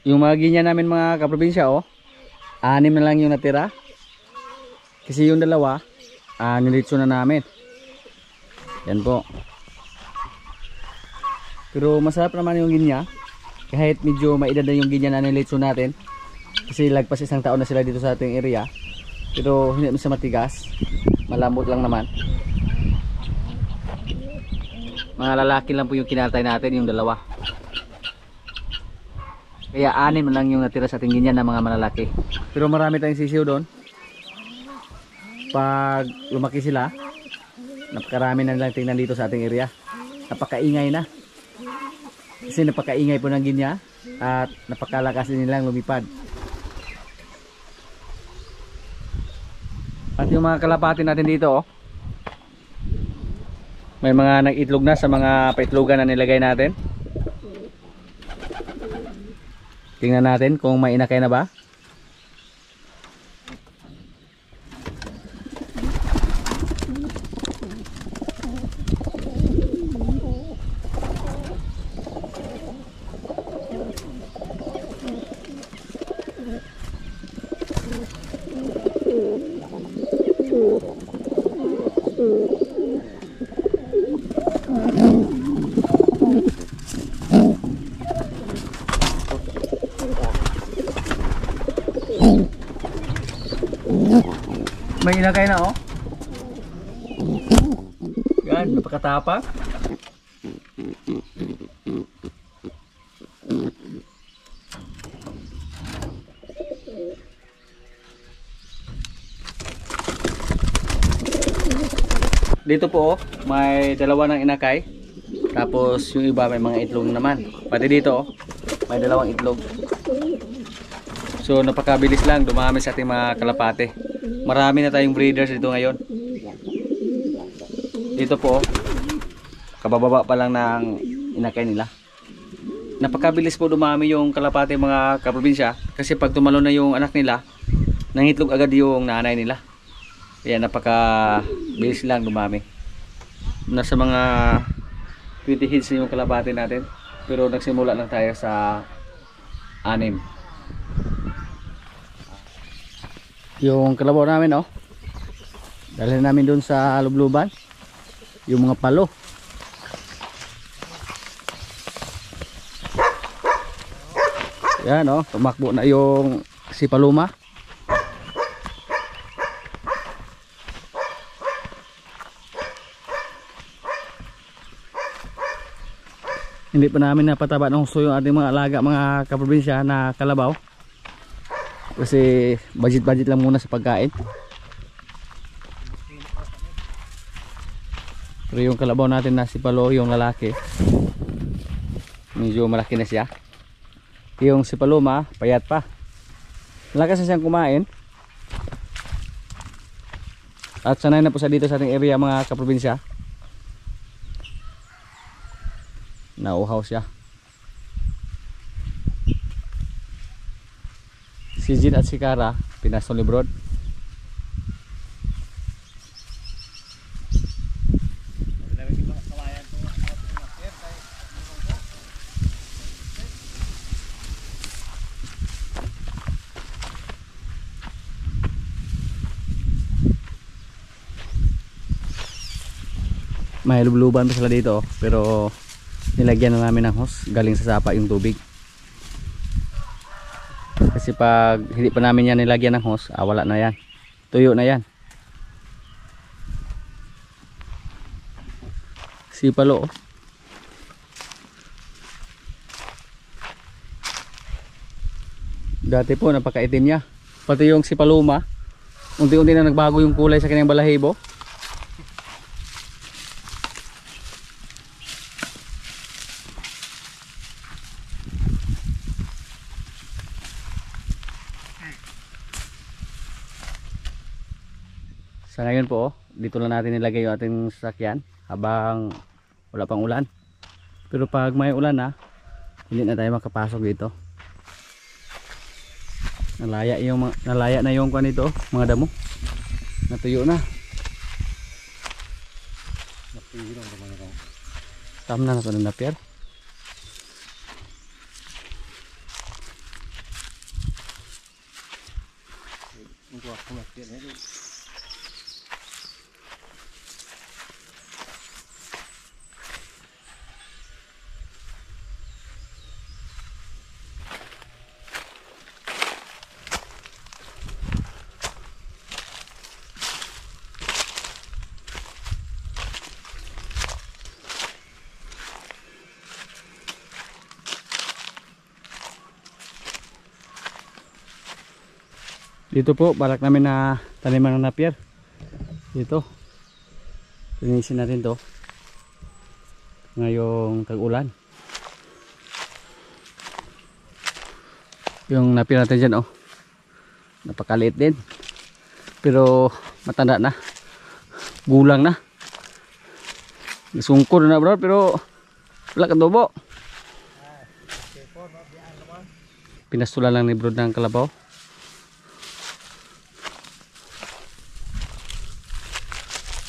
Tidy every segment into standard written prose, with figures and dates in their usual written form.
Yung mga ganyan namin mga kaprobinsya, oh, 6 na lang yung natira. Kasi yung dalawa, nilitso na namin. Yan po. Pero masarap naman yung ginya. Kahit medyo maedad na yung ginya na nilitso natin. Kasi lagpas 1 taon na sila dito sa ating area. Pero hindi naman siya matigas. Malambot lang naman. Mga lalaki lang po yung kinatay natin, yung dalawa. Kaya 6 na lang yung natira sa ating ginya na mga malalaki. Pero marami tayong sisiw doon. Pag lumaki sila, napakarami na lang tingnan dito sa ating area. Napakaingay na. Kasi napakaingay po ng ginya at napakalakas din nilang lumipad. At yung mga kalapati natin dito, oh, may mga nag-itlog na sa mga paitlogan na nilagay natin. Tingnan natin kung may inakay na ba. May inakay na, oh. Yan, napakatapang. Dito po, oh, may dalawa ng inakay. Tapos yung iba may mga itlog naman. Pati dito, oh, may dalawang itlog. So napakabilis lang dumami sa ating mga kalapate. Marami na tayong breeders dito ngayon. Dito po, kabababa pa lang ng inakay nila. Napakabilis po dumami yung kalapate mga kaprobinsya. Kasi pag tumalo na yung anak nila, nangitlog agad yung nanay nila. Kaya napakabilis lang dumami. Nasa mga 20 heads na yung kalapate natin. Pero nagsimula lang tayo sa 6. Yung kalabaw namin, oh, dalhin namin doon sa lubluban yung mga palo. Yan, oh, tumakbo na yung si Paloma. Hindi pa namin napataba ng husto yung ating mga alaga mga kaprobinsya na kalabaw. Kasi budget lang muna sa pagkain. Pero yung kalabaw natin na si Palo, yung lalaki, medyo malaki na siya. Yung si Paloma, payat pa. Malakas na siyang kumain. At sanay na po sa dito sa ating area mga kaprobinsya. Nauhaw siya. Si Jin at si Kara, pinasol ni Brod. May lubluban pa sila dito, pero nilagyan na namin ng hose, galing sa sapa yung tubig. Kasi pag hindi pa namin yan nilagyan ng hose, wala na yan, tuyo na yan. Si Palo, oh. Dati po napakaitim niya. Pati yung si Paloma, unti-unti na nagbago yung kulay sa kanyang balahibo. Sa ngayon po, dito lang natin nilagay yung ating sasakyan habang wala pang ulan. Pero pag may ulan na, hindi na tayo makapasok dito. Nalaya na yung kuan nito, mga damo. Natuyo na. Tam na ito na pier. Dito po, balak namin na taniman ng napier. Dito. Linisin natin to. Ngayong tag-ulan. Yung napier natin dyan, oh. Napakaliit din. Pero matanda na. Gulang na. Sungkod na bro, pero wala kang tubo. Pinastulan lang ni bro ng kalabaw.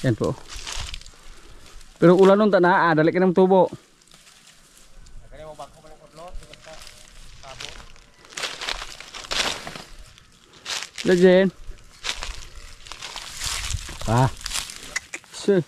Yan po. Pero ulan nun ta na, dali ka ng tubo. Legend. Ah. Sir.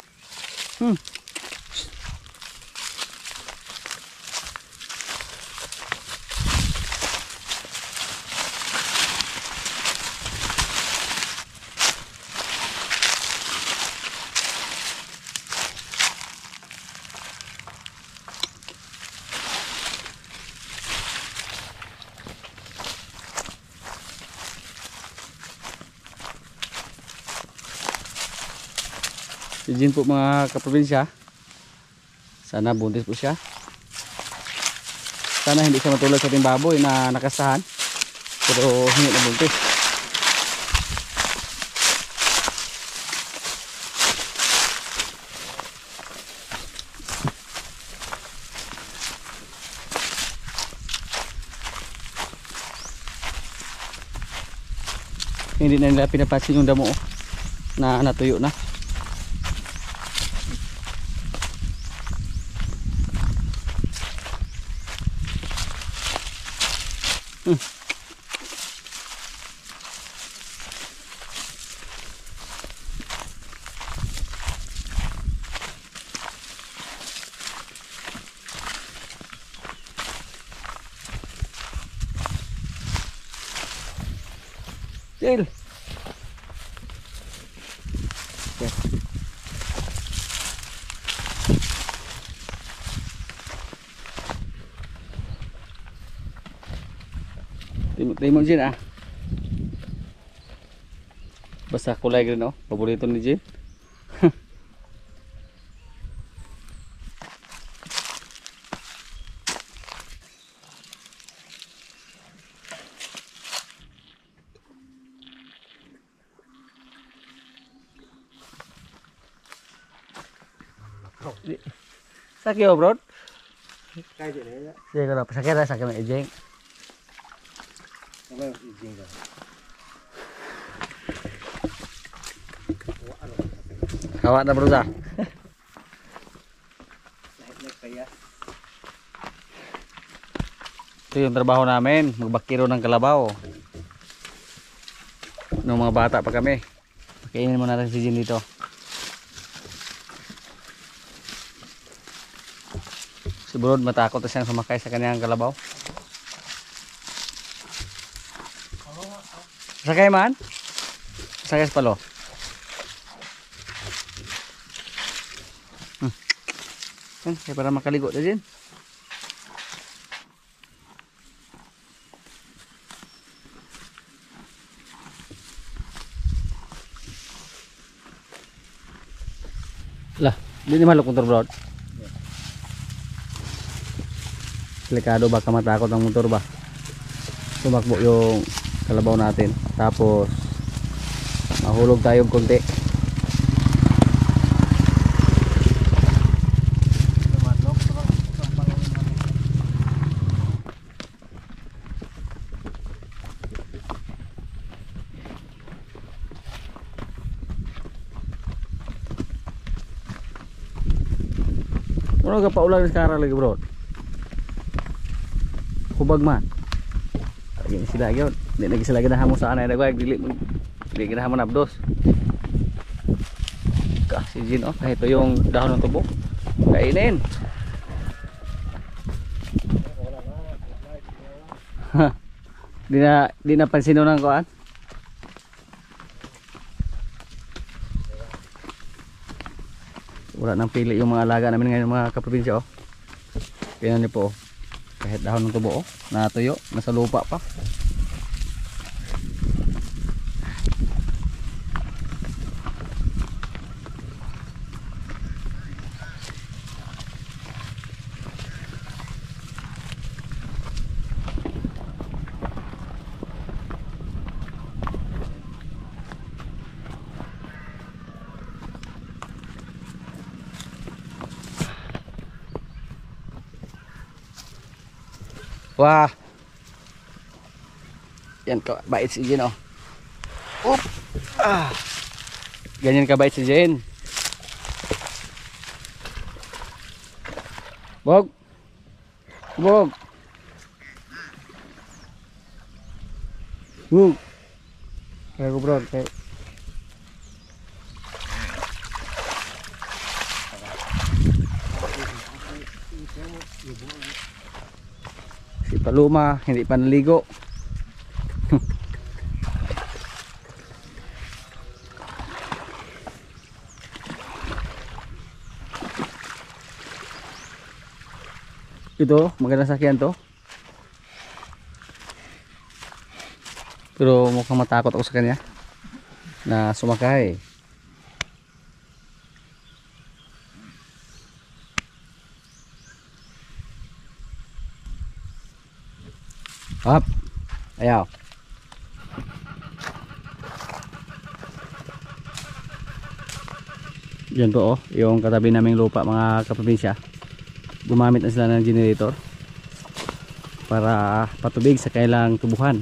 Si Jin po mga kaprobinsya, sana buntis po siya. Sana hindi siya matulad sa ating baboy na nakasahan pero hindi na buntis. Hindi na nila pinapansin yung damo na natuyo na. Chill. Okay. Timon Jin ah. Basta kulay green oh. Paborito ni Jin. Sakit oh bro. Sige ko na. Sakit na sakit na ijeng. Hawak na bro sa. Ito yung trabaho namin, magbakiro ng kalabaw. Nung mga bata pa kami. Pakainin mo natin si Jin dito. Si Brod matakot na siyang sumakay sa kanyang kalabaw. Sakay man? Sakay sa palo. Kaya para makaligo na din. Lah, hindi malok motor bro. Delikado baka matakot ang motor ba. Tumakbo yung kalabaw natin. Tapos mahulog tayo konti. Ano ka paulan sa kara lagi bro? Hubag man. Lagi sila gyud. Di lagi sila gid hamo sa anay dagway dili Di ganahan mo nabdos. Kasi Jin oh, kahit ito yung dahon ng tubo. Kainin. Di na pansin ng kuan. Wala nang pili yung mga alaga namin ngayon mga kaprobinsya oh. Tingnan niyo po oh. Kahit dahon ng tubo oh, natuyo, nasa lupa pa. Wah. Yan ka bait si Jen oh. Oop. Ah. Ganyan ka bait si Jen. Bog. Bog. Bog. Kaya ko bro, kaya si Paloma hindi pa naligo. Ito magandang sakyan to, pero mukhang matakot ako sa kanya na sumakay. Up. Ayaw. Yan po oh, yung katabi naming lupa mga kaprobinsya. Gumamit na sila ng generator para patubig sa kailang tubuhan.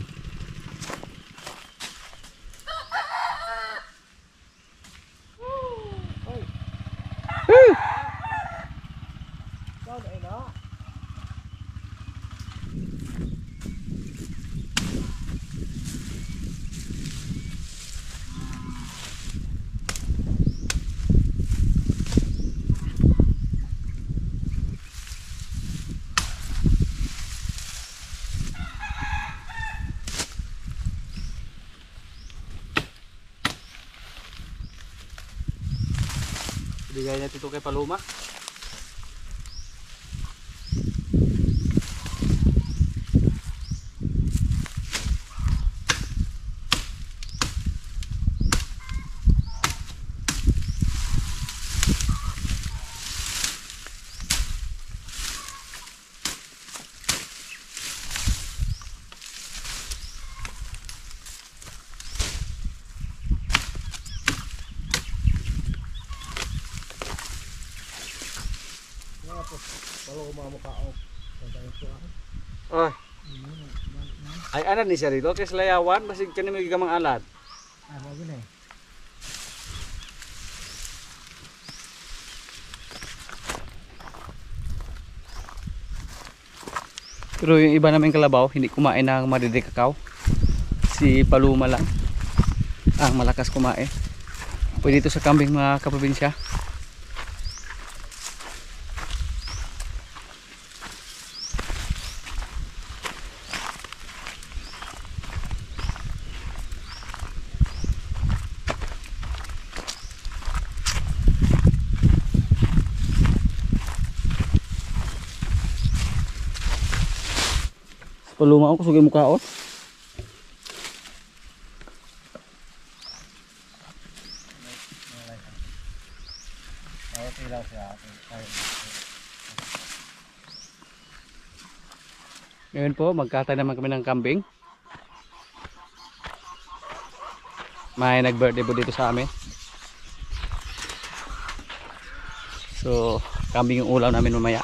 Bigay natin ito kay Paloma. Oh. Ay ana ni siya rito kay layawan basig kani may gamang alat. Ah, bago na. Pero yung iba naming kalabaw hindi kumain ng madede kakao. Si Paloma lang ang malakas kumain. Pwede ito sa kambing mga kaprobinsya. Paluma ako kusugin mukha oh. Ngayon po magkatay naman kami ng kambing. May nag-birthday po dito sa amin. So kambing yung ulam namin mamaya.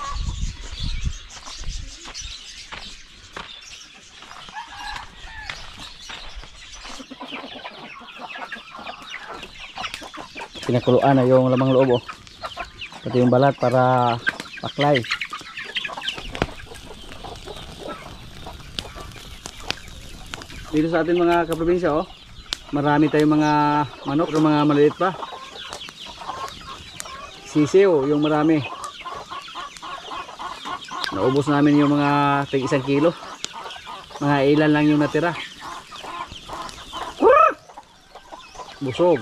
Pinakuluan na yung lamang loob oh. Pati yung balat para paklay. Dito sa atin mga kaprobinsya oh, marami tayong mga manok, yung mga maliit pa. Sisiw, yung marami. Naubos namin yung mga tig 1 kilo. Mga ilan lang yung natira. Busog.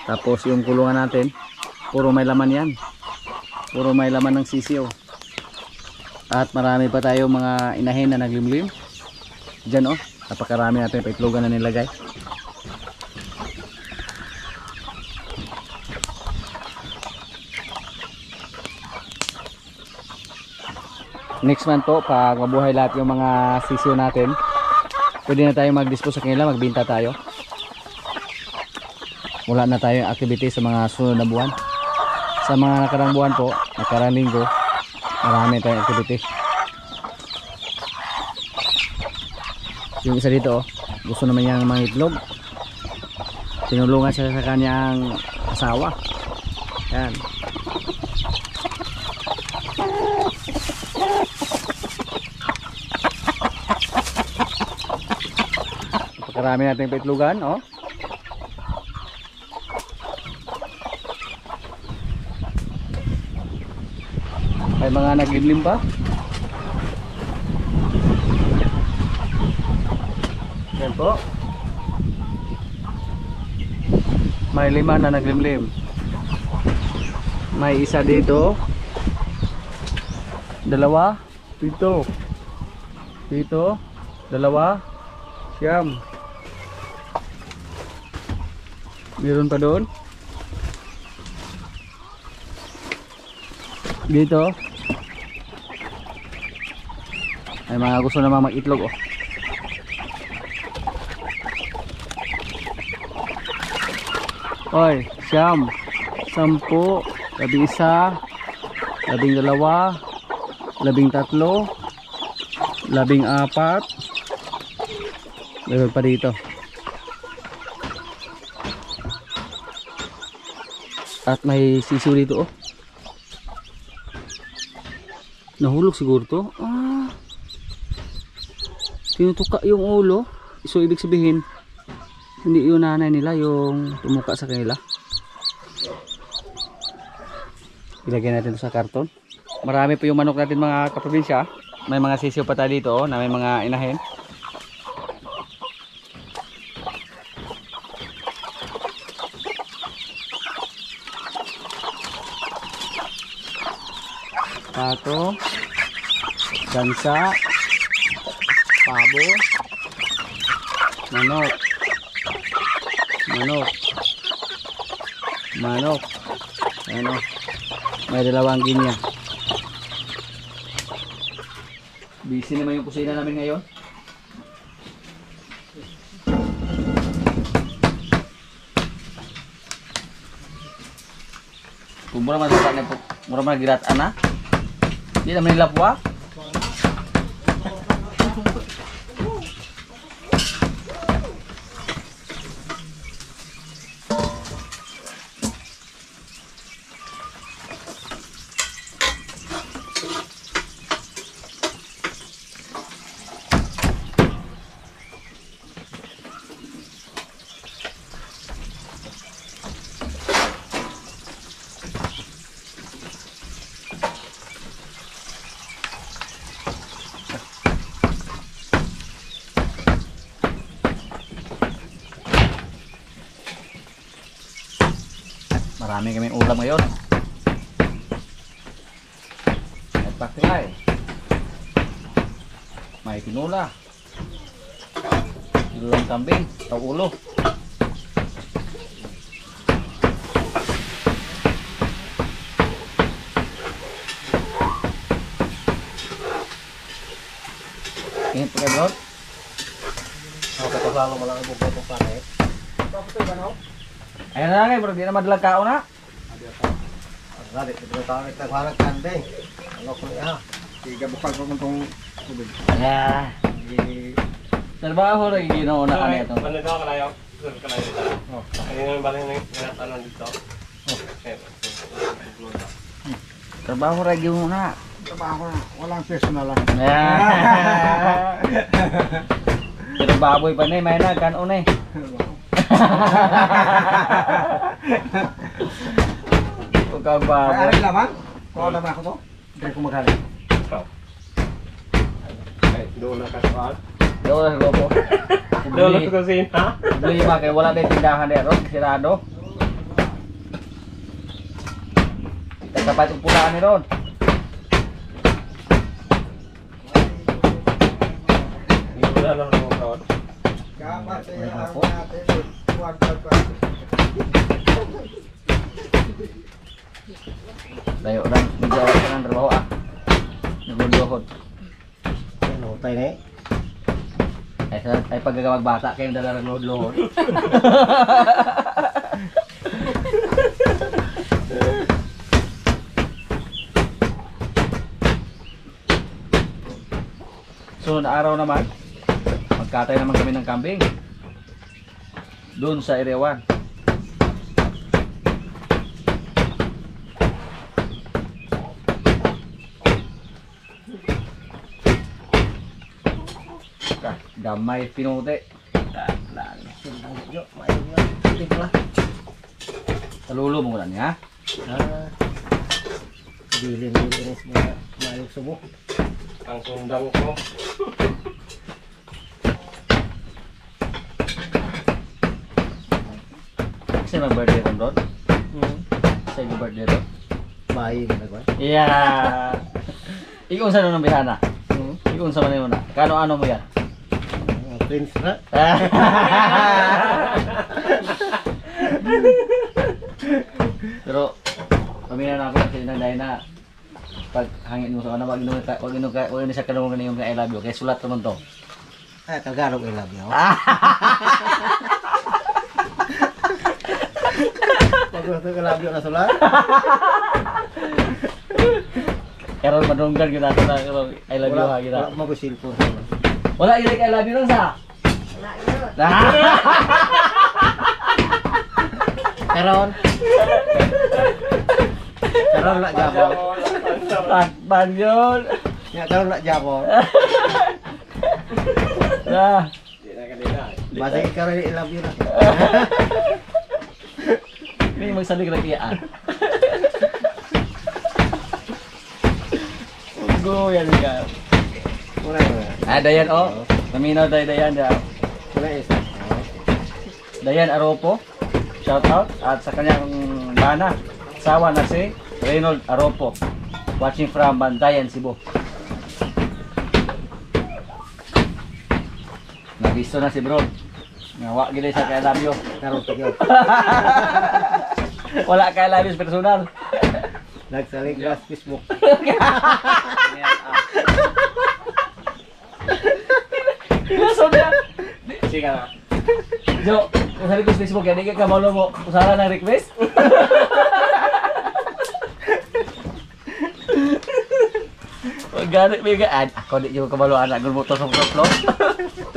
Tapos yung kulungan natin, puro may laman yan. Puro may laman ng sisiw. At marami pa tayong mga inahin na naglimlim. Diyan oh, napakarami natin pa itlogan na nilagay. Next month po, pag mabuhay lahat yung mga sisiw natin, pwede na tayo mag-dispose sa kanila, magbenta tayo. Wala na tayong activity sa mga sunod na buwan. Sa mga nakarang buwan po, nakarang linggo, marami tayong activity. Yung isa dito, gusto naman niyang mangitlog. Tinulungan siya sa kanyang asawa. Yan. Napakarami natin paitlogan, oh. May mga naglimlim pa. Yan po. May 5 na naglimlim. May isa dito. 2, dito. Dito, 2, siyam. Meron pa doon. Dito. May mga gusto namang mag-itlog oh. Oy, siyam, 10, 11, 12, 13, 14. Meron pa dito. At may sisiw dito oh. Nahulog siguro to. Tinutuka yung ulo. So ibig sabihin hindi yung nanay nila yung tumuka sa kanila. Ilagay natin ito sa karton. Marami pa yung manok natin mga kaprobinsya. May mga sisiw pa tayo dito oh, na may mga inahin. Pato, gansa, pabo, manok, ano, may 2 ginya. Busy naman yung kusina namin ngayon. Kung mura man girataan na. Hindi naman nila po ah. Marami kaming ulam ngayon. May paklay. May tinula. Tinulang kambing, tau ulo. Ingat pakai bro. Ako selalu malang ibu-ibu pakai. Apa tuh bano? Ayan na nga bro, di na madalag kao na. Dali, dito tayo nagtagwarag kandeng. Ano ko niya? Tiga bukal ko itong tubig. Yeah. Trabaho rin ginawa na kami ito. Manito ka layo. Kalayo dito. Ayun yung balay na tinatanan dito. Trabaho rin ginawa na. Trabaho na, walang personal lang. Yeah. Pero baboy pa na, may na, kanon eh. Huwag kang baboy. Ay, laman? Kuha naman ako to. Hindi ko maghalit. Ay, doon na kasuan. Doon na siguro po. Doon na sa kusina. Problema kay wala na yung tindahan na ron, sirado. Tagkapat yung pulaan ni ron. Hindi na lang naman kawan. Layo lang, medyo awal ka ng trabaho ah. Naguluhod. Ano, tayo na eh. Ay pagkagamag bata kayo dala ng luhod-luhod. Sunod na araw naman, magkatay naman kami ng kambing. Doon sa Area 1. Gamay pinuti. Talulo mo lang ya. Bilin semua mayong subo. Ang sundang ko. Kasi mag-birthday ron doon. Kasi mag-birthday doon. Bayi na ba? Yeah. Ikon sa nung bihana. Ikon sa manay mo na. Kano-ano mo yan? Prince na. Pero pamina na ako kasi nanday na pag hangin mo sa ano wag ino sa kanong ganyung I love you kay sulat naman to. Ay, Tagalog I love you. Bagus tu I love you na sulat. Karon madunggan kita na I love you ha kita. Wala mo ko cellphone. Wala ilike I love you lang sa. Wala yun. Karon. Karon nak jabon. Takban yun. Ya karon nak jabon. Nah, Hindi na kanina. Basta karon I love you na. ini magsalig lagi ah. Ugo yan ka. Muna na. Dayan oh. Naminaw dayan da. Muna isa. Dayan Aropo. Shout out at sa kanyang bana. Asawa na si Reynold Aropo. Watching from Bantayan, Cebu. Nabisto na si bro. Ngawa gila sa kay love you. Karon to gyud. Wala kay love you personal. Nagsalig gas Facebook. Ilaso na. Sige na. Jo, sa request Facebook yan, di ka malo mo usara ng request. Ganit may gaan. Ako di yung kabalo anak ko mo tuplok-tuplok.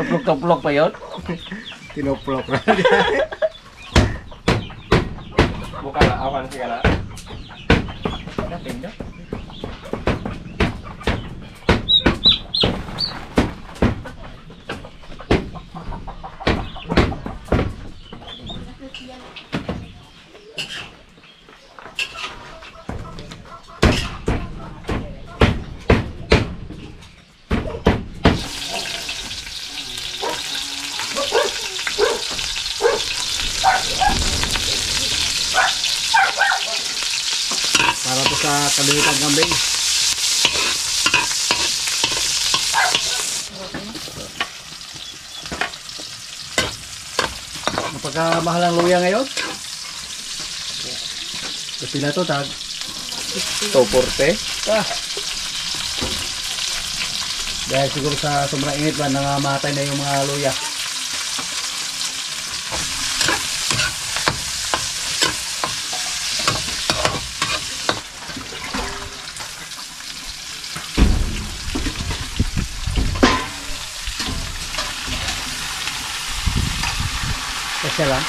Tuplok-tuplok pa yun. Tinoplok na. Buka na. Awan sige na. Para to sa kalimitan kambing. Napagkamahal ang luya ngayon. Kapila to tag. Toporte. Dahil siguro sa sobrang init ba nangamatay na yung mga luya. Kasi lang.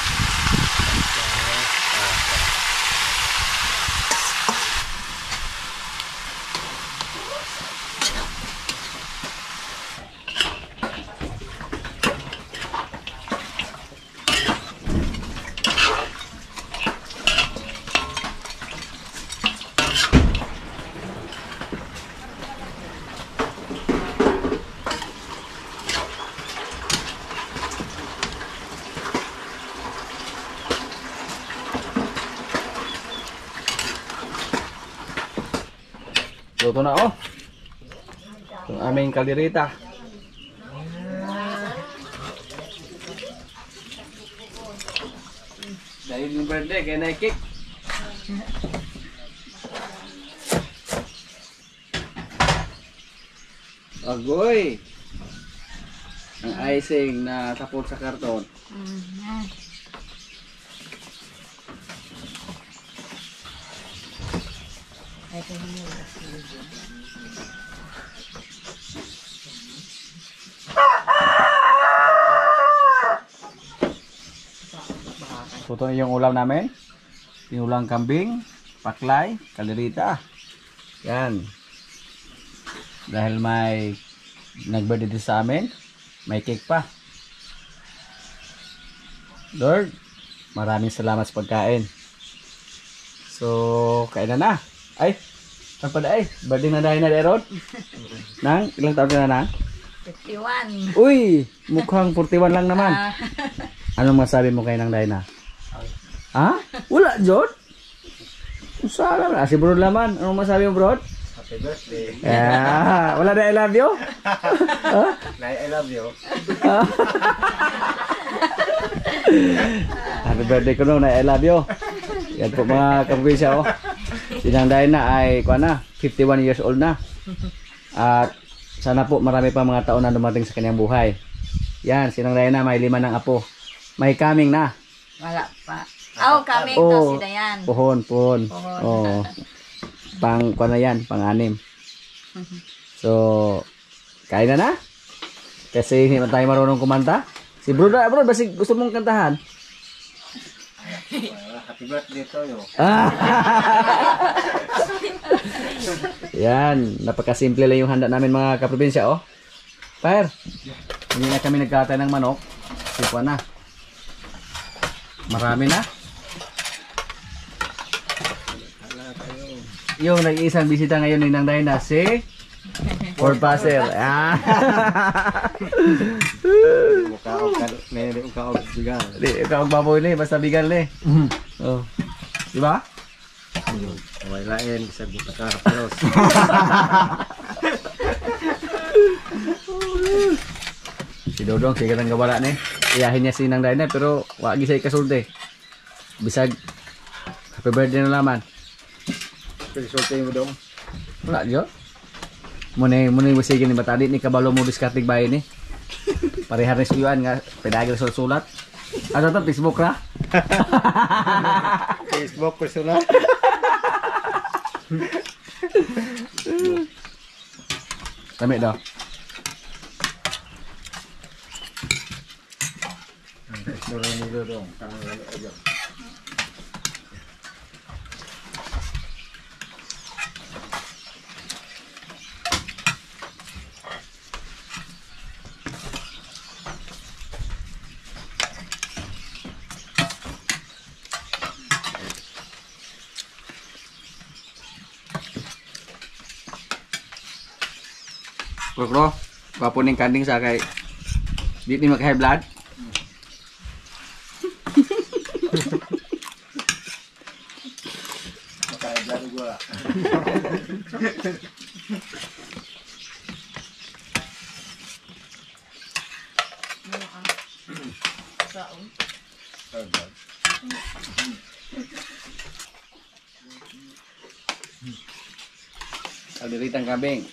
Luto na oh. Yung aming kaldereta. Dahil yung birthday, kaya na-cake. Agoy! Ang icing na tapos sa karton. Ito na yung ulam namin. Tinulang kambing, paklay, kaldereta. Yan. Dahil may nag-birthday din sa amin, may cake pa. Lord, maraming salamat sa pagkain. So, kain na. Ay, ano pala ay? Birthday na dahil na Rod? Nang, ilang taon ka na na? 51. Uy, mukhang 41 lang naman. Anong masabi mo kay Nang Dayna? Ha? Wala, Jod? Usala na. Si Bro naman. Anong masabi mo, Bro? Happy birthday. Yeah. Wala na I love you? Ha? I love you. Happy birthday ko noon. I love you. Yan po mga kapugisya. Oh. Si Nang Dayna ay 51 years old na. At sana po marami pa mga taon na dumating sa kanyang buhay. Yan, si Nang Dayna may 5 ng apo. May coming na. Wala pa. Kami to si Dayan. Pohon. Pohon. Oh. Pang na yan, pang-anim. So, kain na. Kasi hindi man tayo marunong kumanta. Si Bro, basi gusto mong kantahan? Happy birthday to you. Yan, napakasimple lang yung handa namin mga kaprobinsya, oh. Fire. Hindi na kami nagkatay ng manok. Sipa na. Marami na. Yung nag-iisang bisita ngayon ni Nang Dayna, si Ford Passer. Mukha bigan. Di, ikaw ang baboy ni, basta bigal ni. Oh. Di ba? May lain sa buta ka pelos. Si Dodong, sige nang gawala ni. Iyahin niya si Nang Dayna, pero wagi siya ikasulti. Bisag, happy birthday na naman. Sulti mo dong. Wala diyo. Muna mo sige ni batadi ni kabalo mo diskartig bahay ni. Parehar ni suyuan nga pedagil sulat. Ano to Facebook ra? Facebook personal. Tami daw. Dong. Bro, gwapo ning kanding sa kay di ni maka high blood. Makailan gua. Kalderitang kambing.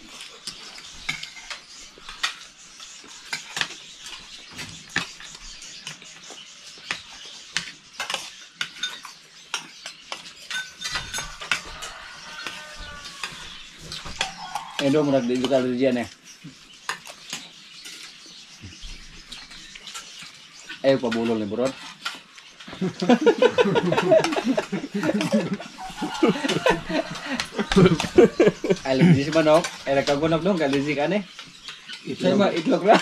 Endo mo nagdigo ka diyan eh. Ayaw pa bulol ni Burod. Alam si manok, ay nagkagunok dong kalisi ka ni. Say ma itlog ra.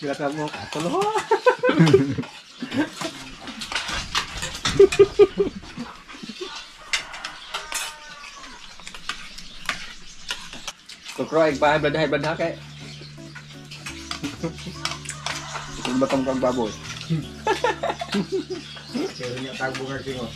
Sila ka mo. Tulo. Kukro ay high blood ha kay. Kung batang kang baboy. Kaya niya tagbo ka singot.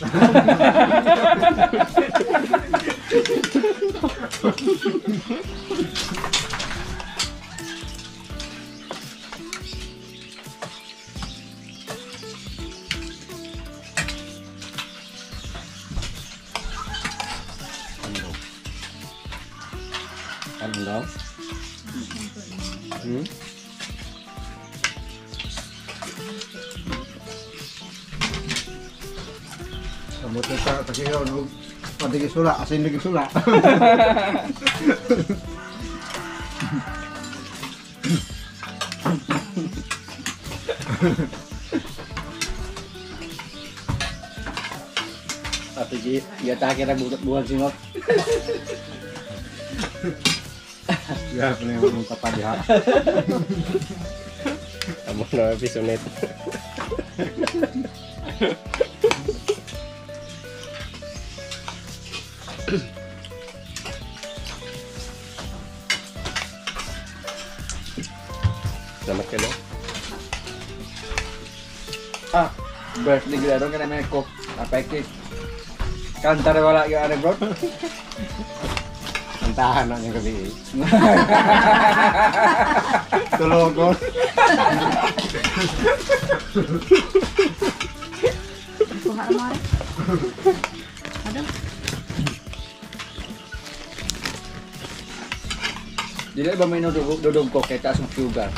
Ano daw? Hmm? Kamu tuh tak kira nu pakai sula, asin lagi sula. Tapi dia tak kira buat singot. Ya, punya mau apa dia? Amo na pisonet. Salamat ka na. Ah, birthday gila dong kena make up. Apa cake? Kantar wala yung ano bro? Antahan na niya gabi. Tulogon. Kuha mo rin. Ano? Dili ba may dudog ko kay taas ng sugar?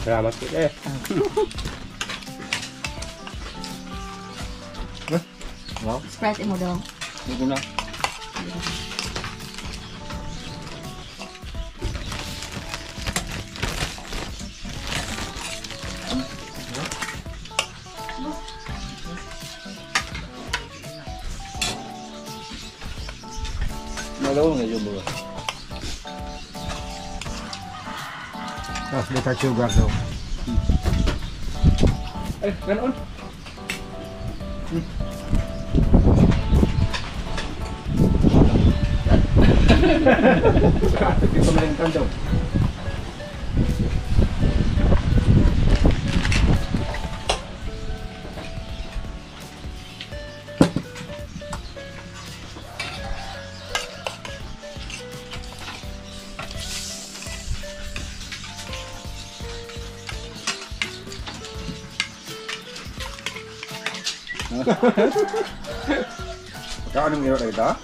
Salamat ka eh. Sprite mo daw. Dito na. Malaw nga yung mga. Tapos kita sugar daw. Eh, ganon. Tapi pemerintah dong. Kau ada mirip lagi tak?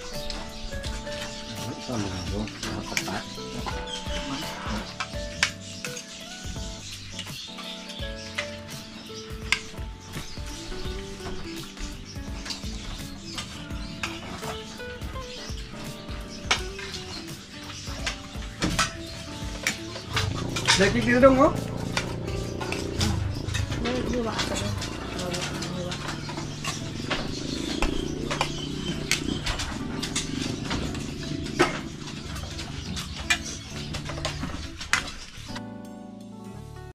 Lagi kita dong, oh. Dua ka daw.